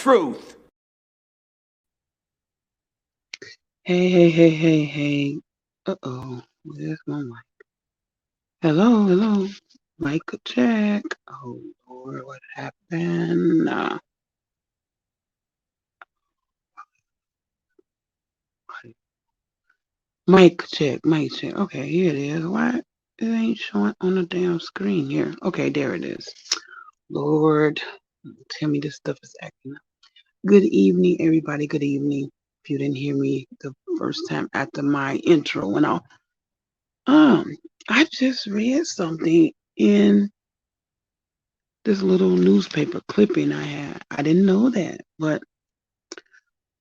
truth. Hey. Uh-oh. Where's my mic? Hello. Mic check. Oh, Lord, what happened? Mic check. Okay, here it is. Why it ain't showing on the damn screen here? Okay, there it is. Lord, tell me this stuff is acting up. Good evening, everybody. Good evening. If you didn't hear me the first time after my intro went off, um, I just read something in this little newspaper clipping I had. I didn't know that, but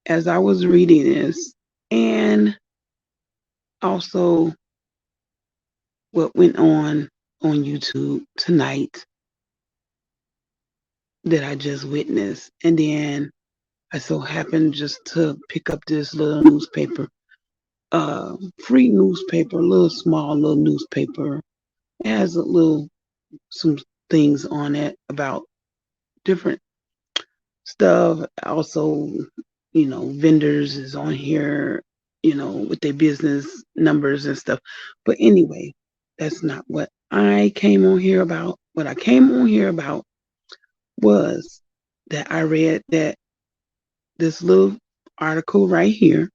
as I was reading this and also what went on YouTube tonight that I just witnessed, and then I so happened just to pick up this little newspaper, free newspaper, little small little newspaper. It has a little some things on it about different stuff. Also, vendors is on here, with their business numbers and stuff. But anyway, that's not what I came on here about. What I came on here about was that I read that this little article right here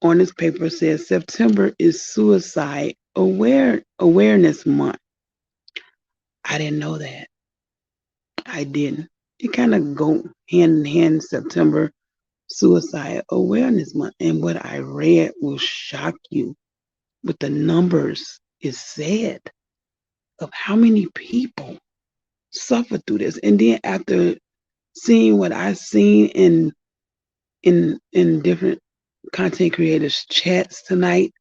on this paper says September is Suicide Awareness Month. I didn't know that. I didn't. It kind of go hand in hand. September Suicide Awareness Month. And what I read will shock you with the numbers is said of how many people suffer through this. And then after seeing what I've seen in different content creators chats tonight,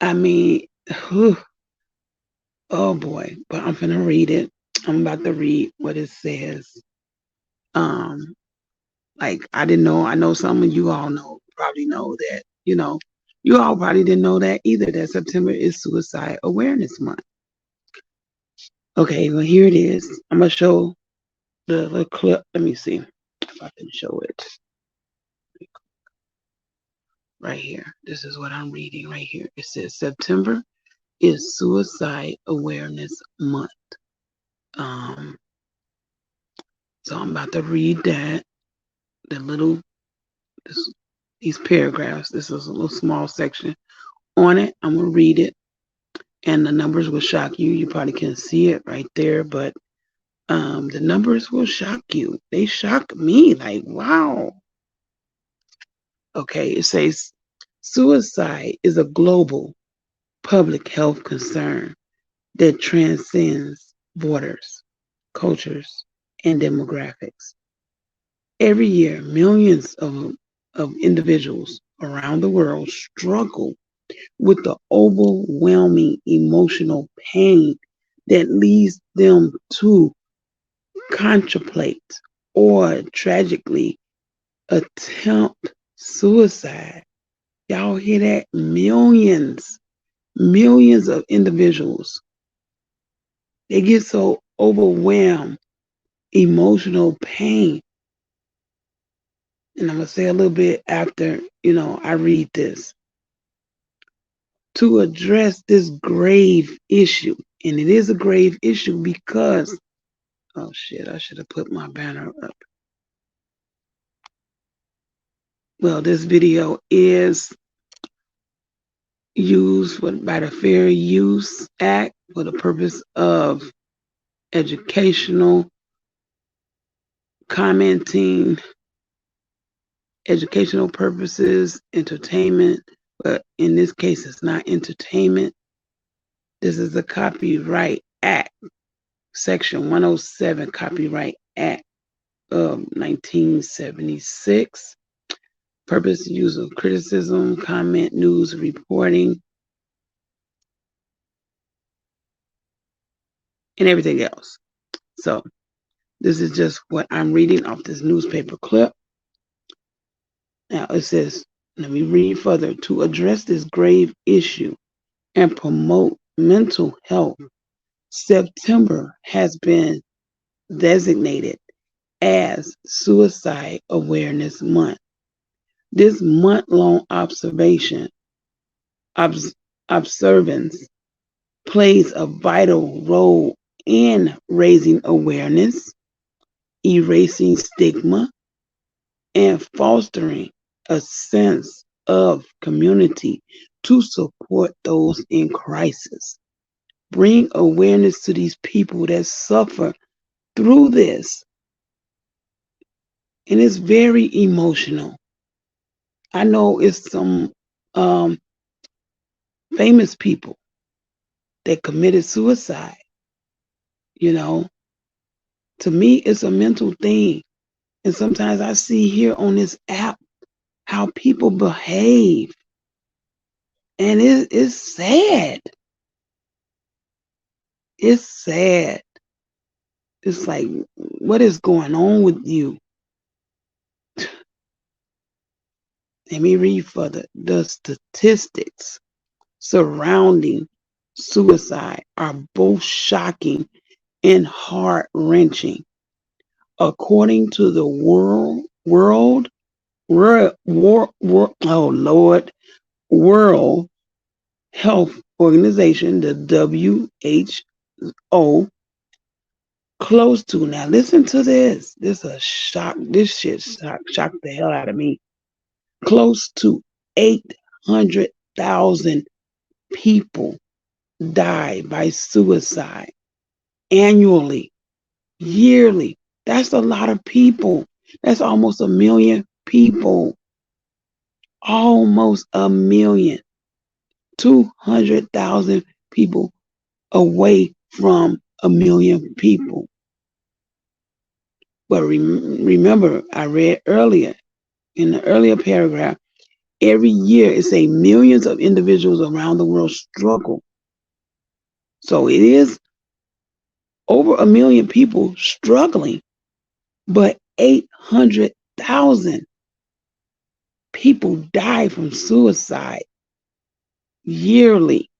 I mean, whew, oh boy, but I'm gonna read it. I'm about to read what it says. Um, like I didn't know. I know some of you all probably know that. You all probably didn't know that either. That September is Suicide Awareness Month. Okay, well here it is. I'm gonna show the clip. Let me see if I can show it right here. This is what I'm reading right here. It says September is Suicide Awareness Month. Um, so I'm about to read that. The little this, these paragraphs. This is a little small section on it. I'm gonna read it, and the numbers will shock you. You probably can see it right there, but the numbers will shock you. They shock me. Like, wow. Okay, it says suicide is a global public health concern that transcends borders, cultures, and demographics. Every year, millions of individuals around the world struggle with the overwhelming emotional pain that leads them to contemplate or tragically attempt suicide. Y'all hear that? Millions of individuals. They get so overwhelmed, emotional pain. And I'm going to say a little bit after, I read this. To address this grave issue, and it is a grave issue because, oh shit, I should have put my banner up. Well, this video is used by the Fair Use Act for the purpose of educational commenting, educational purposes, entertainment, but in this case, it's not entertainment. This is the Copyright Act, Section 107 Copyright Act of 1976. Purpose, use of criticism, comment, news, reporting, and everything else. So this is just what I'm reading off this newspaper clip. Now it says, let me read further. To address this grave issue and promote mental health, September has been designated as Suicide Awareness Month. This month-long obs- observance plays a vital role in raising awareness, erasing stigma, and fostering a sense of community to support those in crisis. Bring awareness to these people that suffer through this. And it's very emotional. I know it's some um, famous people that committed suicide. You know, to me, it's a mental thing. And sometimes I see here on this app how people behave. And it's sad. It's sad. It's like, what is going on with you? Let me read further. The statistics surrounding suicide are both shocking and heart wrenching. According to the World Health Organization, the WHO, close to, now listen to this. This is a shock. This shit shocked the hell out of me. Close to 800,000 people die by suicide annually, yearly. That's a lot of people. That's almost a million people. Almost a million. 200,000 people away from a million people. But remember, I read earlier in the earlier paragraph, every year it say millions of individuals around the world struggle. So it is over a million people struggling, but 800,000 people die from suicide yearly,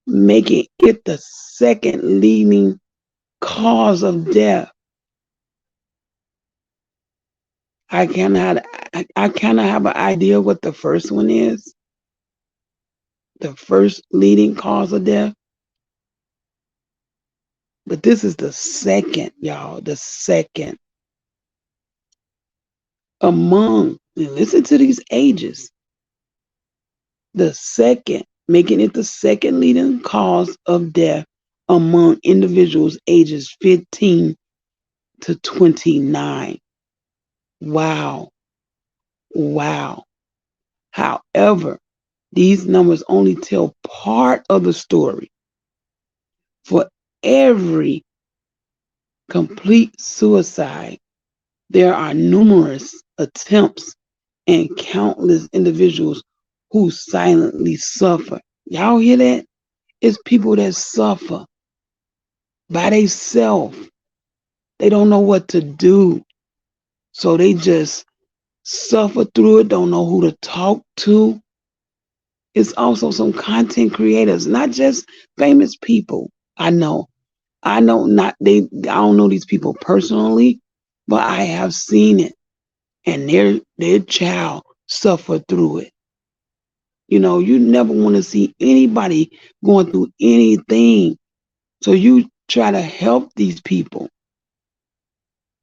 making it the second leading cause of death. I kind of have an idea what the first one is. The first leading cause of death. But this is the second, y'all. The second. Among, and listen to these ages. The second, making it the second leading cause of death among individuals ages 15 to 29. Wow. Wow. However, these numbers only tell part of the story. For every complete suicide, there are numerous attempts and countless individuals who silently suffer. Y'all hear that? It's people that suffer by themselves. They don't know what to do. So they just suffer through it, don't know who to talk to. It's also some content creators, not just famous people. I know not they I don't know these people personally, but I have seen it. And their child suffer through it. You know, you never want to see anybody going through anything. So you try to help these people.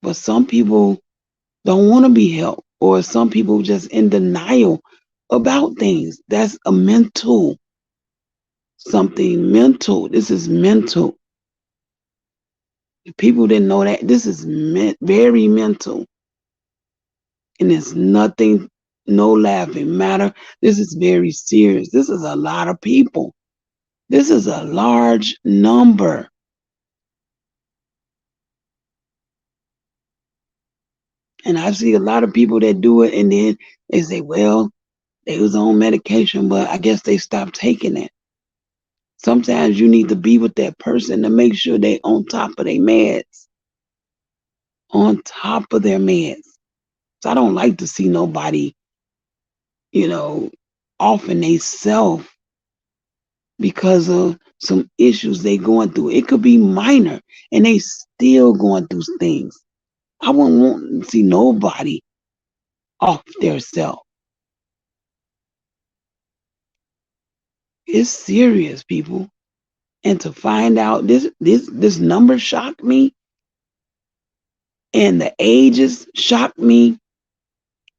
But some people don't want to be helped, or some people just in denial about things. That's a mental, something mental. This is mental. If people didn't know that, this is very mental. And it's nothing, no laughing matter. This is very serious. This is a lot of people. This is a large number. And I see a lot of people that do it and then they say, well, they was on medication, but I guess they stopped taking it. Sometimes you need to be with that person to make sure they on top of their meds. On top of their meds. So I don't like to see nobody, you know, offing they self because of some issues they going through. It could be minor and they still going through things. I wouldn't want to see nobody off their self. It's serious, people. And to find out this number shocked me and the ages shocked me,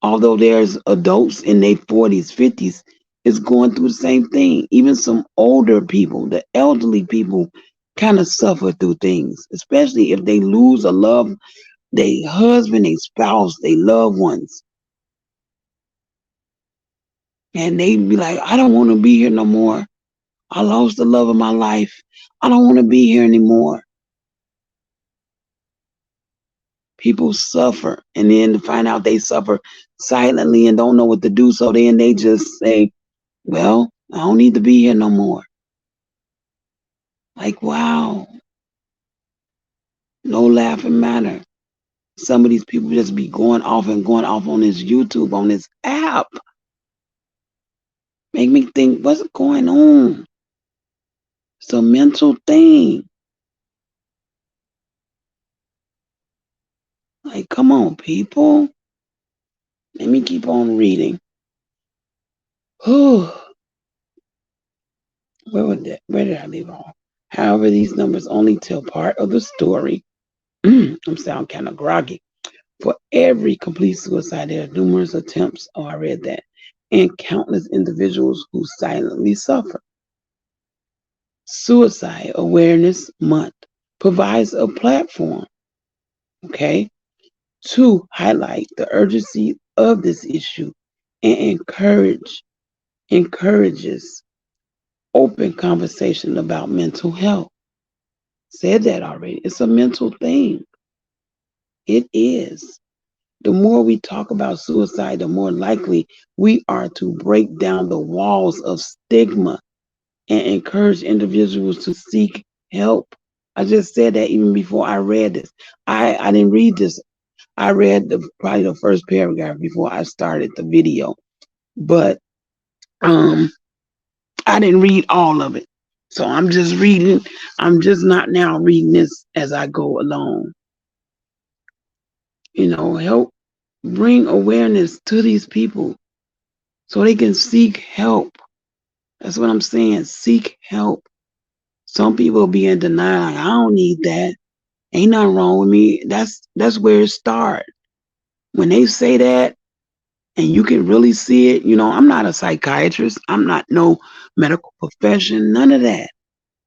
although there's adults in their 40s, 50s is going through the same thing. Even some older people, the elderly people kind of suffer through things, especially if they lose a love, their husband, their spouse, their loved ones. And they be like, I don't want to be here no more. I lost the love of my life. I don't want to be here anymore. People suffer. And then to find out they suffer silently and don't know what to do. So then they just say, well, I don't need to be here no more. Like, wow, no laughing matter. Some of these people just be going off and going off on this YouTube, on this app. Make me think, what's going on? It's a mental thing. Like, come on, people. Let me keep on reading. Whew. Where did I leave off? However, these numbers only tell part of the story. I'm sounding kind of groggy. For every complete suicide, there are numerous attempts, I read that, and countless individuals who silently suffer. Suicide Awareness Month provides a platform, okay, to highlight the urgency of this issue and encourages open conversation about mental health. Said that already. It's a mental thing. It is. The more we talk about suicide, the more likely we are to break down the walls of stigma and encourage individuals to seek help. I just said that even before I read this. I didn't read this. I read probably the first paragraph before I started the video, but I didn't read all of it. So I'm just reading. I'm just not now reading this as I go along. Help bring awareness to these people so they can seek help. That's what I'm saying. Seek help. Some people be in denial. Like, I don't need that. Ain't nothing wrong with me. That's where it starts. When they say that, and you can really see it, I'm not a psychiatrist. I'm not no medical profession. None of that.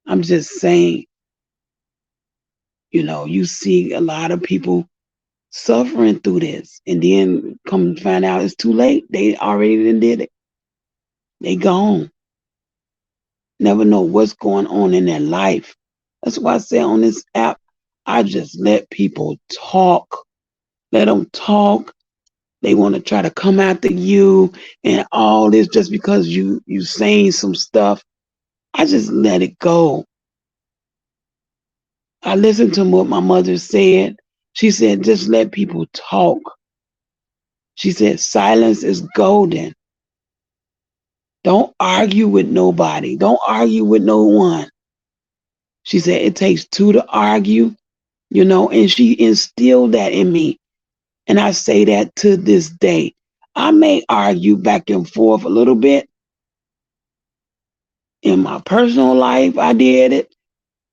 I'm just saying, you see a lot of people suffering through this, and then come to find out it's too late. They already did it. They gone. Never know what's going on in their life. That's why I say on this app, I just let people talk. Let them talk. They want to try to come after you and all this just because you saying some stuff. I just let it go. I listened to what my mother said. She said, just let people talk. She said, silence is golden. Don't argue with nobody. Don't argue with no one. She said, it takes two to argue, and she instilled that in me. And I say that to this day. I may argue back and forth a little bit. In my personal life, I did it.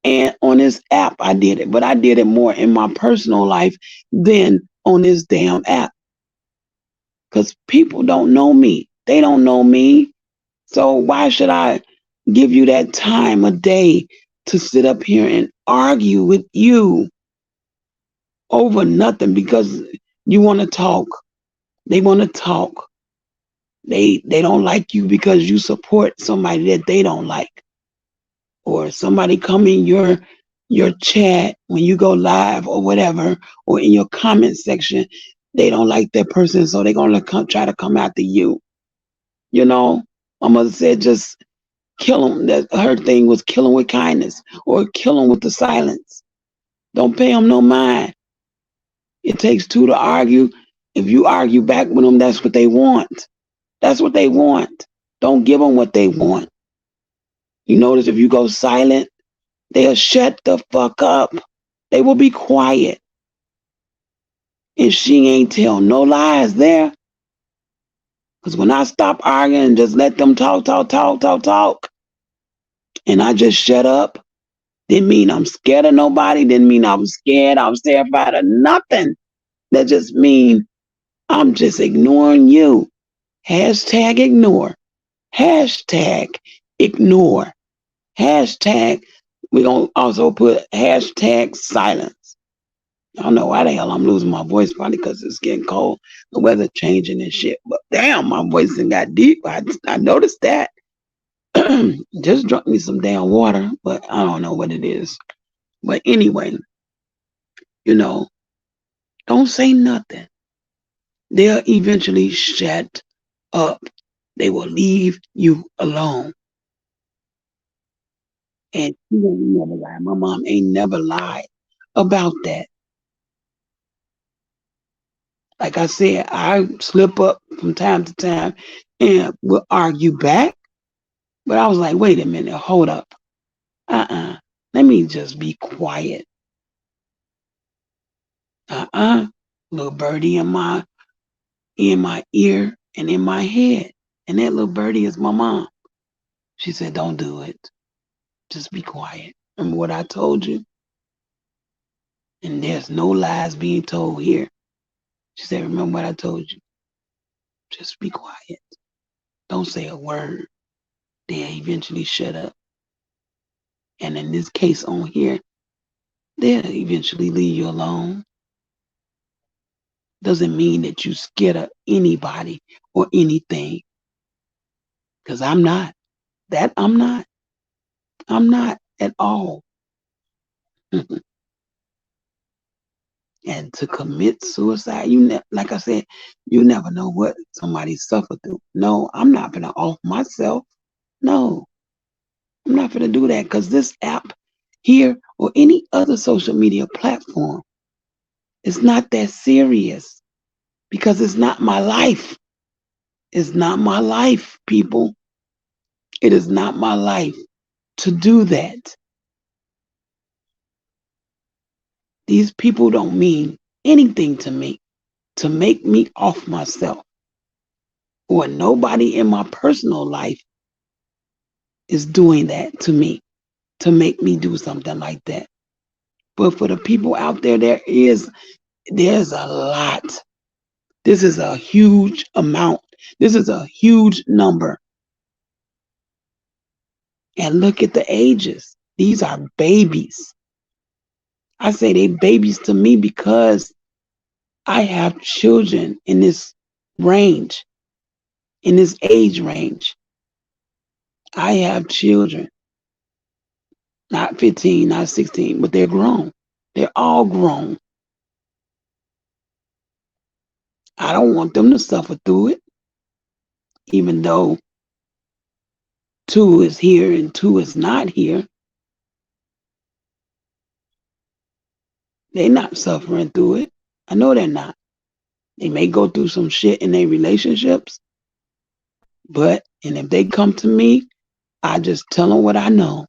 And on this app, I did it. But I did it more in my personal life than on this damn app. Because people don't know me. They don't know me. So why should I give you that time of day to sit up here and argue with you over nothing because you want to talk? They want to talk. They don't like you because you support somebody that they don't like. Or somebody come in your chat when you go live or whatever, or in your comment section, they don't like that person, so they're gonna try to come after you. My mother said just kill them. That her thing was kill them with kindness or kill them with the silence. Don't pay them no mind. It takes two to argue. If you argue back with them, that's what they want. That's what they want. Don't give them what they want. You notice if you go silent, they'll shut the fuck up. They will be quiet. And she ain't tell no lies there. Because when I stop arguing and just let them talk, and I just shut up, didn't mean I'm scared of nobody, didn't mean I was scared, I was terrified of nothing. That just mean I'm just ignoring you. Hashtag ignore. Hashtag ignore. Hashtag, we're going to also put hashtag silence. I don't know why the hell I'm losing my voice, probably because it's getting cold, the weather changing and shit. But damn, my voice done got deep. I noticed that. Just drunk me some damn water, but I don't know what it is. But anyway, you know, don't say nothing. They'll eventually shut up. They will leave you alone. And she ain't never lied. My mom ain't never lied about that. Like I said, I slip up from time to time and will argue back. But I was like, wait a minute, hold up. Let me just be quiet. Little birdie in my ear and in my head. And that little birdie is my mom. She said, don't do it. Just be quiet. Remember what I told you? And there's no lies being told here. She said, remember what I told you? Just be quiet. Don't say a word. They'll eventually shut up. And in this case on here, they'll eventually leave you alone. Doesn't mean that you scared of anybody or anything. Because I'm not. I'm not. I'm not at all. And to commit suicide, like I said, you never know what somebody suffered through. No, I'm not gonna off myself. No, I'm not gonna do that because this app here or any other social media platform is not that serious because it's not my life. It's not my life, people. It is not my life to do that. These people don't mean anything to me to make me off myself. Or nobody in my personal life is doing that to me to make me do something like that. But for the people out there, there's a lot. This is a huge amount. This is a huge number. And look at the ages. These are babies. I say they babies to me because I have children in this range, in this age range. I have children, not 15, not 16, but they're grown. They're all grown. I don't want them to suffer through it, even though two is here and two is not here. They're not suffering through it. I know they're not. They may go through some shit in their relationships, and if they come to me, I just tell them what I know.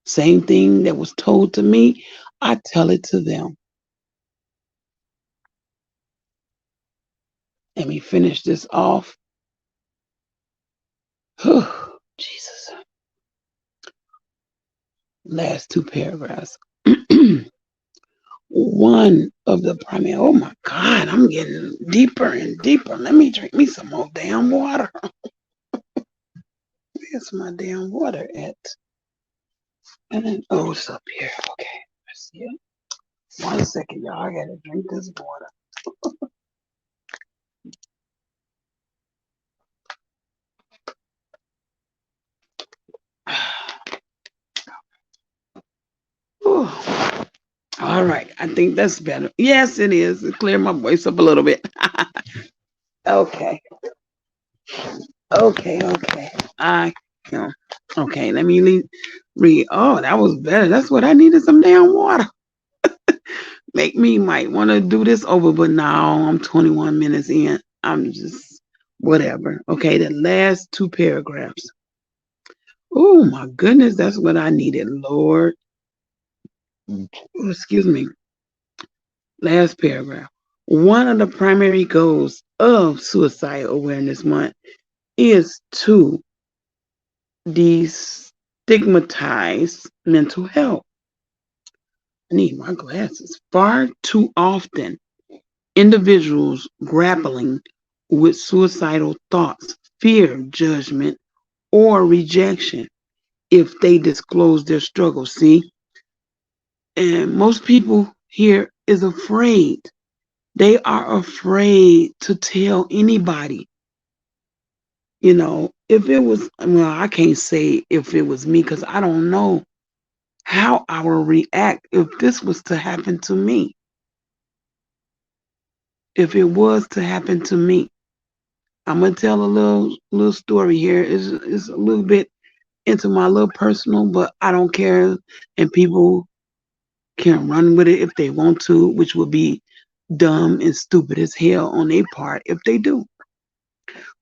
Same thing that was told to me, I tell it to them. Let me finish this off. Jesus. Last two paragraphs. One of the primary, oh my God, I'm getting deeper and deeper. Let me drink me some more damn water. Where's my damn water at? And then, oh, it's up here. Okay, let's see it. 1 second, y'all. I gotta drink this water. All right, I think that's better. Yes, it is. It cleared my voice up a little bit. Okay. I okay, let me read. Oh, that was better. That's what I needed, some damn water. Make me might want to do this over, but now I'm 21 minutes in. I'm just whatever. Okay, the last two paragraphs. Oh my goodness, that's what I needed, Lord. Oh, excuse me. Last paragraph. One of the primary goals of Suicide Awareness Month is to destigmatize mental health. I need my glasses. Far too often, individuals grappling with suicidal thoughts fear judgment or rejection if they disclose their struggles. See, and most people here is afraid. They are afraid to tell anybody. If it was, well, I can't say if it was me because I don't know how I would react if this was to happen to me. If it was to happen to me, I'm gonna tell a little story here. It's a little bit into my little personal, but I don't care, and people can run with it if they want to, which would be dumb and stupid as hell on their part if they do.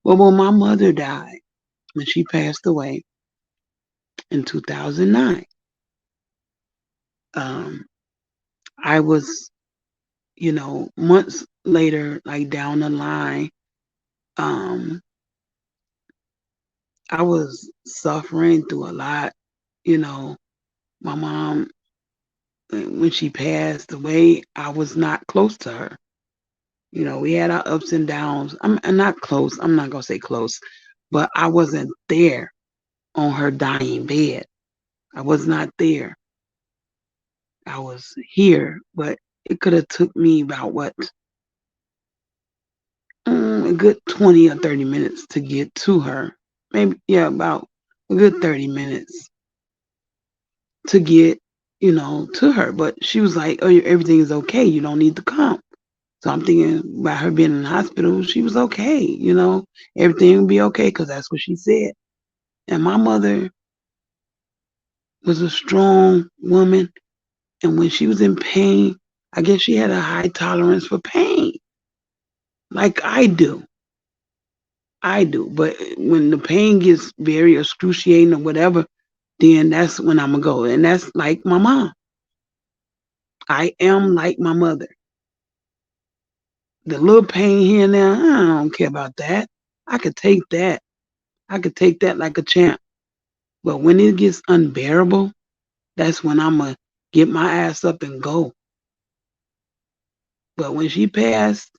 Well, when my mother died, when she passed away in 2009, um, I was, months later, like down the line, um, I was suffering through a lot. You know, my mom, when she passed away, I was not close to her. We had our ups and downs. I'm not close. I'm not gonna say close, but I wasn't there on her dying bed. I was not there. I was here, but it could have took me about what a good 20 or 30 minutes to get to her. Maybe yeah, about a good 30 minutes to get to her. But she was like, "Oh, everything is okay. You don't need to come." So I'm thinking about her being in the hospital. She was okay. Everything would be okay because that's what she said. And my mother was a strong woman. And when she was in pain, I guess she had a high tolerance for pain, like I do. I do. But when the pain gets very excruciating or whatever, then that's when I'm going to go. And that's like my mom. I am like my mother. The little pain here and there, I don't care about that. I could take that. I could take that like a champ. But when it gets unbearable, that's when I'm going to get my ass up and go. But when she passed,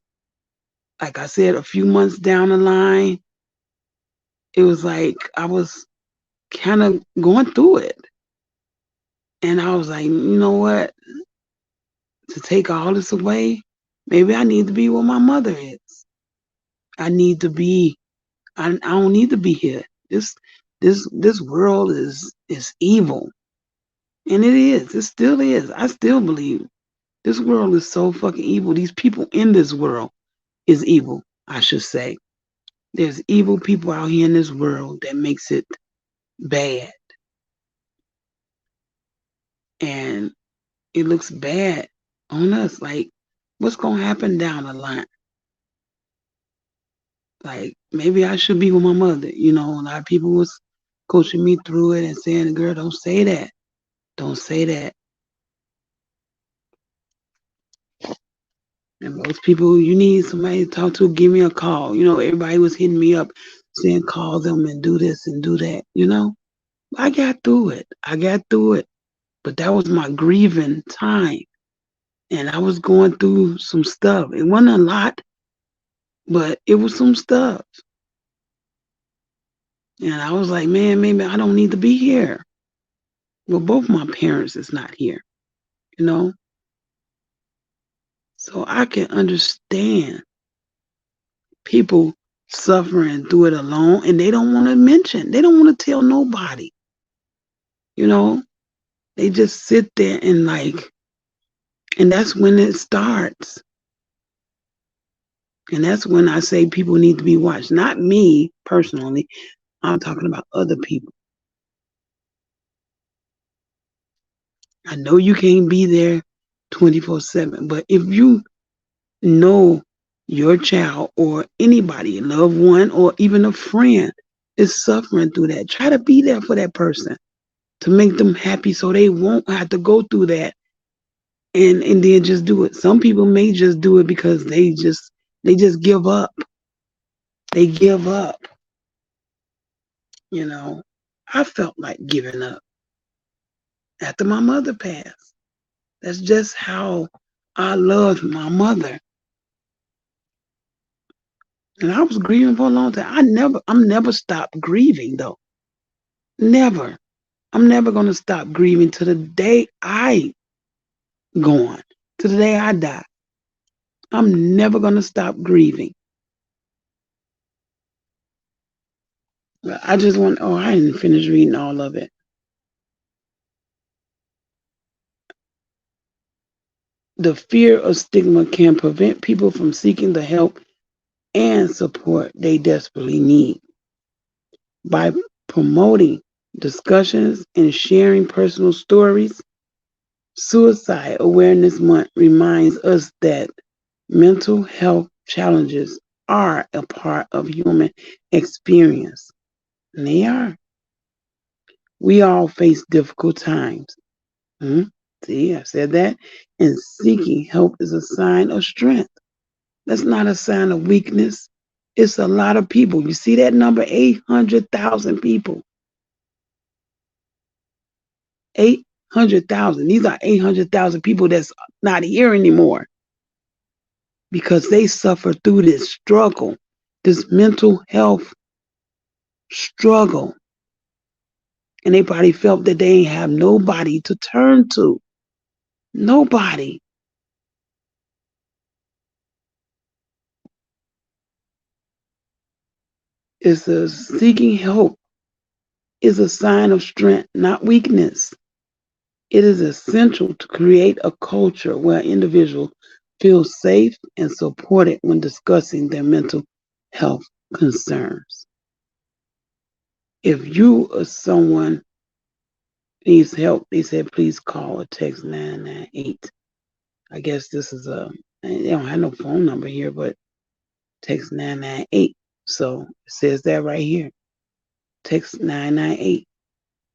like I said, a few months down the line, it was like I was kind of going through it. And I was like, you know what? To take all this away, maybe I need to be where my mother is. I need to be, I don't need to be here. This world is evil. And it is. It still is. I still believe this world is so fucking evil. These people in this world is evil, I should say. There's evil people out here in this world that makes it bad. And it looks bad on us. Like, what's gonna happen down the line? Like, maybe I should be with my mother. A lot of people was coaching me through it and saying, "Girl, don't say that. Don't say that." And most people, you need somebody to talk to, give me a call. Everybody was hitting me up saying, "Call them and do this and do that." I got through it. I got through it. But that was my grieving time. And I was going through some stuff. It wasn't a lot, but it was some stuff. And I was like, man, maybe I don't need to be here. Well, both my parents is not here, you know? So I can understand people suffering through it alone and they don't want to mention, they don't want to tell nobody, you know? They just sit there and and that's when it starts. And that's when I say people need to be watched. Not me personally. I'm talking about other people. I know you can't be there 24/7, but if you know your child or anybody, a loved one, or even a friend is suffering through that, try to be there for that person to make them happy so they won't have to go through that and then just do it. Some people may just do it because they just give up. They give up. You know, I felt like giving up after my mother passed. That's just how I loved my mother. And I was grieving for a long time. I'm never stopped grieving though. Never. I'm never gonna stop grieving to the day I gone, to the day I die. I'm never gonna stop grieving. I just want. Oh, I didn't finish reading all of it. The fear of stigma can prevent people from seeking the help and support they desperately need. By promoting discussions and sharing personal stories, Suicide Awareness Month reminds us that mental health challenges are a part of human experience. And they are. We all face difficult times. Hmm? See, I said that. And seeking help is a sign of strength. That's not a sign of weakness. It's a lot of people. You see that number, 800,000 people. 800,000. These are 800,000 people that's not here anymore because they suffer through this struggle, this mental health struggle. And they probably felt that they ain't have nobody to turn to. Nobody. It's a seeking help is a sign of strength, not weakness. It is essential to create a culture where individuals feel safe and supported when discussing their mental health concerns. If you or someone needs help, they said please call or text 998. I guess this is they don't have no phone number here, but text 998. So it says that right here. Text 998.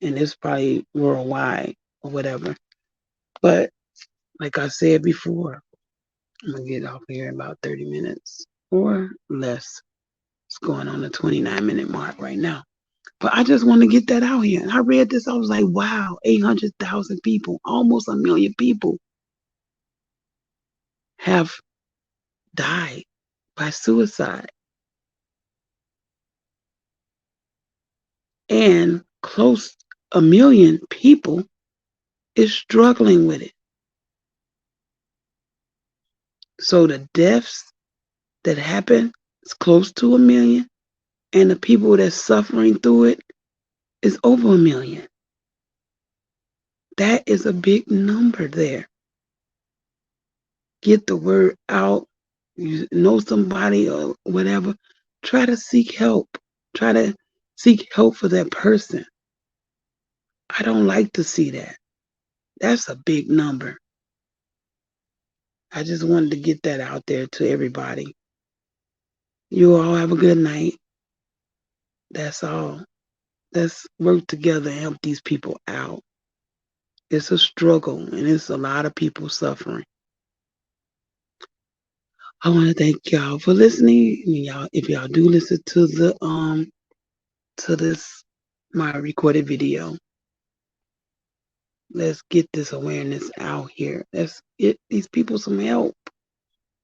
And it's probably worldwide or whatever. But like I said before, I'm gonna get off here in about 30 minutes or less. It's going on the 29-minute mark right now. But I just want to get that out here. And I read this, I was like, wow, 800,000 people, almost a million people have died by suicide. And close a million people is struggling with it. So the deaths that happen is close to a million, and the people that's suffering through it is over a million. That is a big number there. Get the word out. You know somebody or whatever. Try to seek help. Try to seek help for that person. I don't like to see that. That's a big number. I just wanted to get that out there to everybody. You all have a good night. That's all. Let's work together and help these people out. It's a struggle and it's a lot of people suffering. I want to thank y'all for listening. Y'all, if y'all do listen to the to this my recorded video, let's get this awareness out here. Let's get these people some help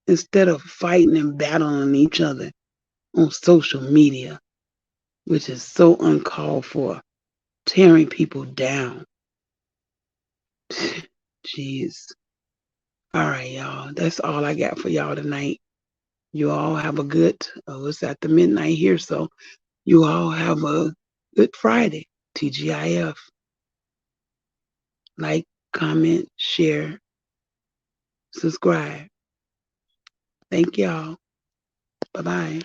instead of fighting and battling each other on social media, which is so uncalled for, tearing people down. Jeez. All right, y'all. That's all I got for y'all tonight. You all have a good, it's after midnight here, so you all have a good Friday. TGIF. Like, comment, share, subscribe. Thank y'all. Bye bye.